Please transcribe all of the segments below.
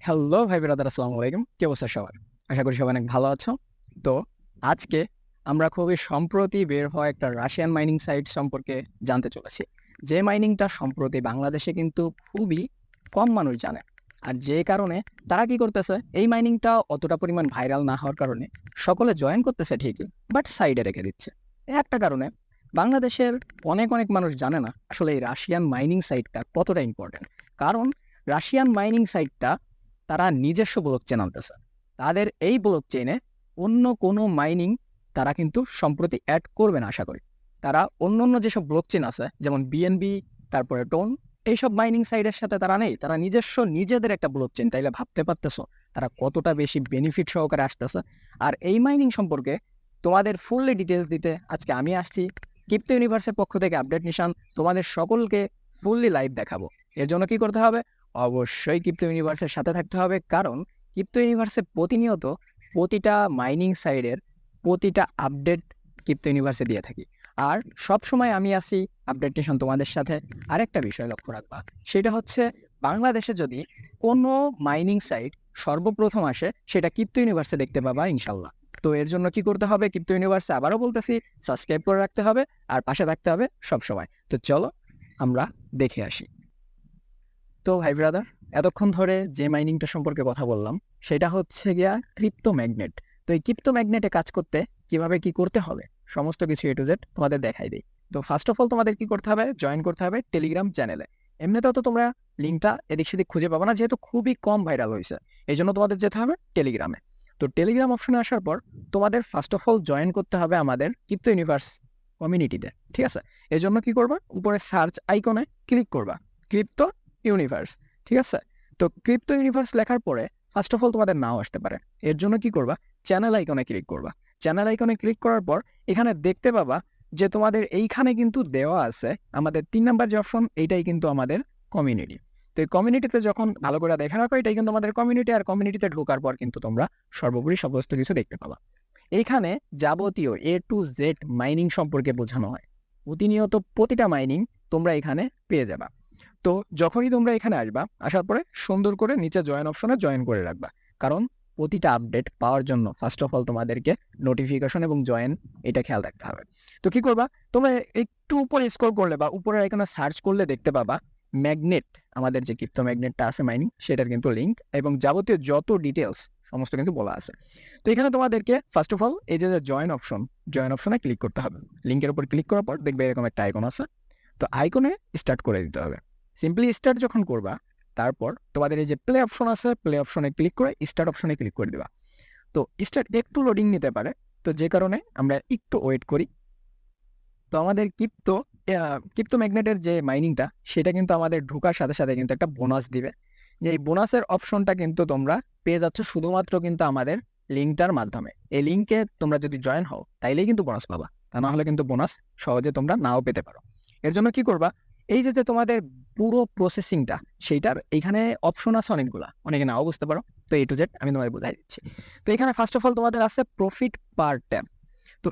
Hello ভাই brother, আসসালামু আলাইকুম। কি অবস্থা সবার? আশা করি সবাই অনেক ভালো আছো। তো আজকে আমরা খুবই সম্প্রতি বের হওয়া একটা রাশিয়ান মাইনিং সাইট সম্পর্কে জানতে চলেছি। যে মাইনিংটা সম্প্রতি বাংলাদেশে কিন্তু খুবই কম মানুষ জানে। আর যে কারণে তারা কি করতেছে, এই মাইনিংটা অতটা পরিমাণ ভাইরাল না হওয়ার কারণে সকলে জয়েন করতেছে ঠিকই, বাট সাইডে রেখে দিচ্ছে। এই একটা কারণে বাংলাদেশের অনেক মানুষ জানে না আসলে এই রাশিয়ান মাইনিং সাইটটা কতটা ইম্পর্টেন্ট। কারণ রাশিয়ান মাইনিং সাইটটা তারা নিজস্ব ব্লকচেন আনতেছে। তাদের এই ব্লকচেইনে অন্য কোনো মাইনিং তারা কিন্তু সম্প্রতি অ্যাড করবে না আশা করি। তারা অন্য যেসব ব্লকচেন আছে যেমন বিএনবি, তারপরে টোন, এইসব মাইনিং সাইটের সাথে তারা নেই। তারা নিজেদের একটা ব্লকচেন। তাইলে ভাবতে পারতেছো তারা কতটা বেশি বেনিফিট সহকারে আসতেছে। আর এই মাইনিং সম্পর্কে তোমাদের ফুললি ডিটেলস দিতে আজকে আমি আসছি ক্রিপ্টো ইউনিভার্সের পক্ষ থেকে আপডেট নিশান। তোমাদের সকলকে ফুললি লাইভ দেখাবো। এর জন্য কি করতে হবে? অবশ্যই ক্রিপ্টো ইউনিভার্সের সাথে থাকতে হবে, কারণ ক্রিপ্টো ইউনিভার্সে প্রতিনিয়ত প্রতিটা মাইনিং সাইডের প্রতিটা আপডেট ক্রিপ্টো ইউনিভার্সে দিয়ে থাকি। আর সব সময় আমি আসি আপডেটেশন তোমাদের সাথে। আরেকটা বিষয় লক্ষ্য রাখবা, সেটা হচ্ছে বাংলাদেশে যদি কোনো মাইনিং সাইট সর্বপ্রথম আসে সেটা ক্রিপ্টো ইউনিভার্সে দেখতে পাবা ইনশাল্লাহ। তো এর জন্য কি করতে হবে? ক্রিপ্টো ইউনিভার্সে আবারও বলতেছি, সাবস্ক্রাইব করে রাখতে হবে আর পাশে থাকতে হবে সব সময়। তো চলো আমরা দেখে আসি। তো ভাই ব্রাদার, এতক্ষণ ধরে যে মাইনিংটা সম্পর্কে কথা বললাম সেটা হচ্ছে গিয়া ক্রিপ্টো ম্যাগনেট। তো এই ক্রিপ্টো ম্যাগনেটে কাজ করতে কিভাবে কি করতে হবে সমস্ত কিছু এ টু জেড তোমাদের দেখাই দিই। তো ফার্স্ট অফ অল তোমাদের কি করতে হবে? জয়েন করতে হবে টেলিগ্রাম চ্যানেলে। এমনিতেও তো তোমরা লিঙ্কটা এদিক সেদিক খুঁজে পাবো না, যেহেতু খুবই কম ভাইরাল হয়েছে। এই জন্য তোমাদের যেতে হবে টেলিগ্রামে। তো টেলিগ্রাম অপশনে আসার পর তোমাদের ফার্স্ট অফ অল জয়েন করতে হবে আমাদের ক্রিপ্টো ইউনিভার্স কমিউনিটিতে, ঠিক আছে? এই জন্য কি করবা? উপরে সার্চ আইকনে ক্লিক করবা, ক্রিপ্টো ইউনিভার্স, ঠিক আছে? তো ক্রিপ্টো ইউনিভার্স লেখার পরে ফার্স্ট অফ অল তোমাদের নাও আসতে পারে। এর জন্য কি করবা? চ্যানেল আইকনে ক্লিক করবা। চ্যানেল আইকনে ক্লিক করার পর এখানে দেখতে পাবা যে তোমাদের এইখানে কিন্তু দেওয়া আছে আমাদের 3 নাম্বার যে অপশন, এইটাই কিন্তু আমাদের কমিউনিটি। তো এই কমিউনিটিতে যখন ভালো করে দেখা রাখো, এটাই কিন্তু আমাদের কমিউনিটি। আর কমিউনিটিতে ঢোকার পর কিন্তু তোমরা সর্বোপরি সমস্ত কিছু দেখতে পাবা। এইখানে যাবতীয় A to Z মাইনিং সম্পর্কে বোঝানো হয়। প্রতিনিয়ত প্রতিটা মাইনিং তোমরা এখানে পেয়ে যাবা। তো যখনই তোমরা এখানে আসবা, আসার পরে সুন্দর করে নিচে জয়েন অপশনে জয়েন করে রাখবা। কারণ প্রতিটা আপডেট পাওয়ার জন্য ফার্স্ট অফ অল তোমাদেরকে নোটিফিকেশন এবং জয়েন এটা খেয়াল রাখতে হবে। তো কি করবা? তোমরা একটু উপরে স্ক্রল করলে বা উপরে এখানে সার্চ করলে দেখতে পাবা ম্যাগনেট, আমাদের যে ক্রিপ্টো ম্যাগনেটটা আছে মাইনিং, সেটার কিন্তু লিঙ্ক এবং যাবতীয় যত ডিটেলস সমস্ত কিন্তু বলা আছে। তো এখানে তোমাদেরকে ফার্স্ট অফ অল এই যে জয়েন অপশনে ক্লিক করতে হবে। লিঙ্কের উপর ক্লিক করার পর দেখবে এরকম একটা আইকন আছে। তো আইকনে স্টার্ট করে দিতে হবে। সিম্পলি স্টার্ট যখন করবা, তারপর তোমাদের এই যে প্লে অপশন আছে, প্লে অপশনে ক্লিক করে স্টার্ট অপশনে ক্লিক করে দিবা। তো স্টার্ট একটু লোডিং নিতে পারে, তো যে কারণে আমরা একটু ওয়েট করি। তো আমাদের ক্রিপ্টো ম্যাগনেটের যে মাইনিংটা, সেটা কিন্তু আমাদের ঢোকার সাথে সাথে কিন্তু একটা বোনাস দিবে। যে এই বোনাসের অপশনটা কিন্তু তোমরা পেয়ে যাচ্ছ শুধুমাত্র কিন্তু আমাদের লিঙ্কটার মাধ্যমে। এই লিঙ্কে তোমরা যদি জয়েন হও তাইলেই কিন্তু বোনাস পাবা, তা না হলে কিন্তু বোনাস সহজে তোমরা নাও পেতে পারো। এর জন্য কি করবা? এই যে তোমাদের পুরো প্রসেসিংটা, সেইটার এখানে অপশন আছে অনেকগুলা, অনেকে নাও বুঝতে পারো। তো A to Z আমি তোমাদের বোঝাই দিচ্ছি। তো এখানে ফার্স্ট অফ অল তোমাদের আছে প্রফিট পার ট্যাপ। তো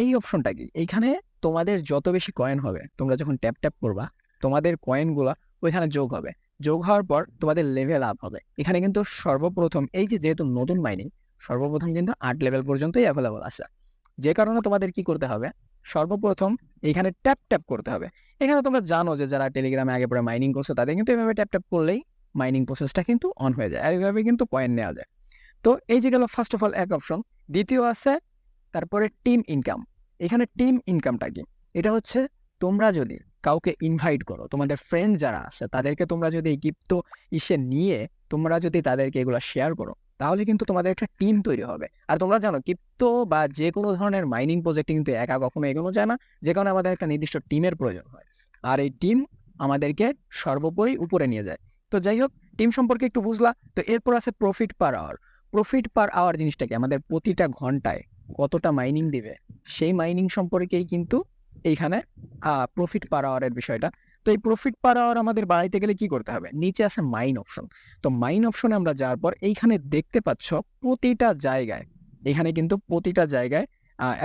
এই অপশনটা কি? এইখানে তোমাদের যত বেশি কয়েন হবে, তোমরা যখন ট্যাপ করবা, তোমাদের কয়েনগুলো ওইখানে যোগ হবে। যোগ হওয়ার পর তোমাদের লেভেল আপ হবে। এখানে কিন্তু সর্বপ্রথম এই যে যেহেতু নতুন মাইনিং, সর্বপ্রথম কিন্তু 8 লেভেল পর্যন্তই অ্যাভেলেবল আছে। যে কারণে তোমাদের কি করতে হবে? সর্বপ্রথম এইখানে ট্যাপ করতে হবে। এখানে তোমরা জানো যে যারা টেলিগ্রামে আগে পরে মাইনিং করছো তাদের কিন্তু এভাবে ট্যাপ করলেই মাইনিং প্রসেসটা কিন্তু অন হয়ে যায়, আর এইভাবে কিন্তু কয়েন নেওয়া যায়। তো এই যে গেল ফার্স্ট অফ অল এক অপশন। দ্বিতীয় আছে তারপরে টিম ইনকাম। এখানে টিম ইনকামটা কি? এটা হচ্ছে তোমরা যদি কাউকে ইনভাইট করো, তোমাদের ফ্রেন্ড যারা আছে তাদেরকে তোমরা যদি এই গিফট নিয়ে তোমরা যদি তাদেরকে এগুলো শেয়ার করো, তাহলে কিন্তু তোমাদের একটা টিম তৈরি হবে। আর তোমরা জানো ক্রিপ্টো বা যে কোনো ধরনের মাইনিং প্রজেক্ট কিন্তু একা কখনো এগোনো যায় না, যে কারণে আমাদের একটা নির্দিষ্ট টিমের প্রয়োজন হয়। আর এই টিম আমাদেরকে সর্বোপরি উপরে নিয়ে যায়। তো যাই হোক, টিম সম্পর্কে একটু বুঝলা। তো এরপর আছে profit per hour. Profit per hour জিনিসটাকে আমাদের প্রতিটা ঘন্টায় কতটা মাইনিং দিবে, সেই মাইনিং সম্পর্কেই কিন্তু এইখানে প্রফিট পার আওয়ারের বিষয়টা। তো এই প্রফিট পার আওয়ার আমাদের বাড়াইতে গেলে কি করতে হবে? নিচে আছে মাইন অপশন। তো মাইন অপশনে আমরা যাওয়ার পর এইখানে দেখতে পাচ্ছ প্রতিটা জায়গায়, এখানে কিন্তু প্রতিটা জায়গায়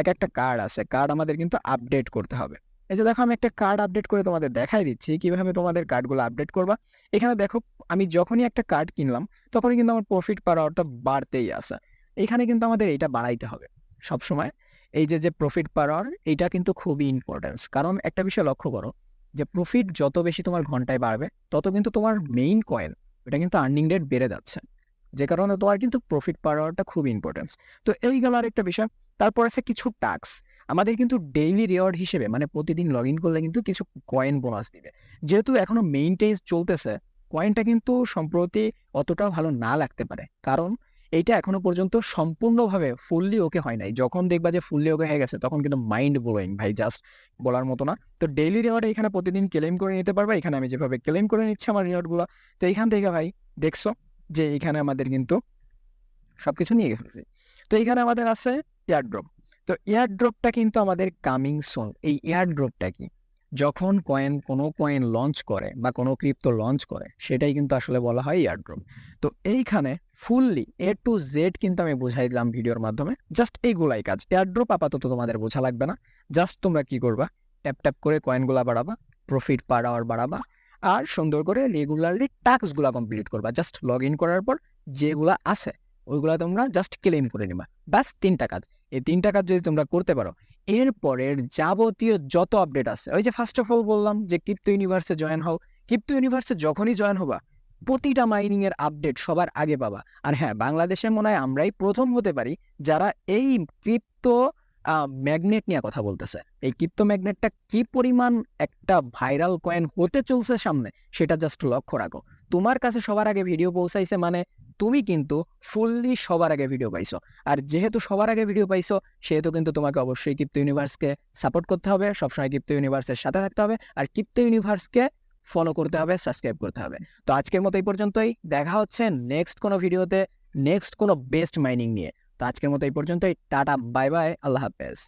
এক একটা কার্ড আছে। কার্ড আমাদের কিন্তু আপডেট করতে হবে। এই যে দেখো আমি একটা কার্ড আপডেট করে তোমাদের দেখাই দিচ্ছি কিভাবে তোমাদের কার্ডগুলো আপডেট করবা। এখানে দেখো আমি যখনই একটা কার্ড কিনলাম তখনই কিন্তু আমার প্রফিট পার আওয়ারটা বাড়তেই আছে। এখানে কিন্তু আমাদের এটা বাড়াইতে হবে সবসময়। এই যে যে প্রফিট পার আওয়ার এইটা কিন্তু খুবই ইম্পর্টেন্স, কারণ একটা বিষয় লক্ষ্য করো যে প্রফিট যত বেশি তোমার ঘন্টায় বাড়বে তত কিন্তু তোমার মেইন কয়েন এটা কিন্তু আর্নিং রেট বেড়ে যাচ্ছে, যে কারণে তোমার কিন্তু প্রফিট পার আওয়ারটা খুব ইম্পর্টেন্স। তো এই গেল আরেকটা বিষয়। তারপর আছে কিছু টাস্ক আমাদের কিন্তু ডেইলি রিওয়ার্ড হিসেবে, মানে প্রতিদিন লগ ইন করলে কিন্তু কিছু কয়েন বোনাস দিবে। যেহেতু এখনো মেইনটেইন চলতেছে, কয়েনটা কিন্তু সম্প্রতি অতটাও ভালো না লাগতে পারে, কারণ এইটা এখনো পর্যন্ত সম্পূর্ণভাবে ফুললি ওকে হয় নাই। যখন দেখবা যে ফুললি ওকে হয়ে গেছে তখন কিন্তু মাইন্ড ব্লোয়িং ভাই, জাস্ট বলার মতো না। তো ডেইলি রিওয়ার্ড এখানে প্রতিদিন ক্লেম করে নিতে পারবে। এখানে আমি যেভাবে ক্লেম করে নিচ্ছি আমার রিওয়ার্ডগুলো, তো এইখান থেকে ভাই দেখছো যে এখানে আমাদের কিন্তু সবকিছু নিয়ে গেছে। তো এখানে আমাদের আছে এয়ারড্রপ। তো এয়ারড্রপটা কিন্তু আমাদের কামিং সুন। এই এয়ারড্রপটা কি, যখন কোনো কয়েন লঞ্চ করে বা কোনো ক্রিপ্টো লঞ্চ করে সেটাই কিন্তু আসলে বলা হয় এয়ারড্রপ। তো এইখানে ফুললি A to Z কিন্তু আমি বুঝাই দিলাম ভিডিওর মাধ্যমে, জাস্ট এইগুলাই কাজ। এয়ারড্রপ আপাতত তোমাদের বোঝা লাগবে না, জাস্ট তোমরা কি করবা, ট্যাপ ট্যাপ করে কয়েনগুলা বাড়াবা, প্রফিট পার আওয়ার বাড়াবা, আর সুন্দর করে রেগুলারলি টাস্কগুলা কমপ্লিট করবা। জাস্ট লগ ইন করার পর যেগুলা আছে ওইগুলা তোমরা জাস্ট ক্লেম করে নিবা। ব্যাস 3টা কাজ। এই 3টা কাজ যদি তোমরা করতে পারো, এরপরের যাবতীয় যত আপডেট আছে, ওই যে ফার্স্ট অফ অল বললাম যে ক্রিপ্টো ইউনিভার্সে জয়েন হও। ক্রিপ্টো ইউনিভার্সে যখনই জয়েন হবা প্রতিটা মাইনিং এর আপডেট সবার আগে পাবা। আর হ্যাঁ, বাংলাদেশে মনে হয় আমরাই প্রথম হতে পারি যারা এই ক্রিপ্টো ম্যাগনেট নিয়ে কথা বলতেছে। এই ক্রিপ্টো ম্যাগনেটটা কি পরিমাণ একটা ভাইরাল কয়েন হতে চলছে সামনে, সেটা জাস্ট লক্ষ্য রাখো। তোমার কাছে সবার আগে ভিডিও পৌঁছাইছে মানে তুমি কিন্তু ফুললি সবার আগে ভিডিও পাইছো। আর যেহেতু সবার আগে ভিডিও পাইছো সেহেতু কিন্তু তোমাকে অবশ্যই ক্রিপ্টো ইউনিভার্সকে সাপোর্ট করতে হবে, সবসময় ক্রিপ্টো ইউনিভার্সের সাথে থাকতে হবে, আর ক্রিপ্টো ইউনিভার্সকে ফলো করতে হবে, সাবস্ক্রাইব করতে হবে। তো আজকের মতো এই পর্যন্তই, দেখা হচ্ছে নেক্সট কোনো ভিডিওতে, নেক্সট কোনো বেস্ট মাইনিং নিয়ে। তো আজকের মতো এই পর্যন্তই, টাটা বাই বাই, আল্লাহ হাফেজ।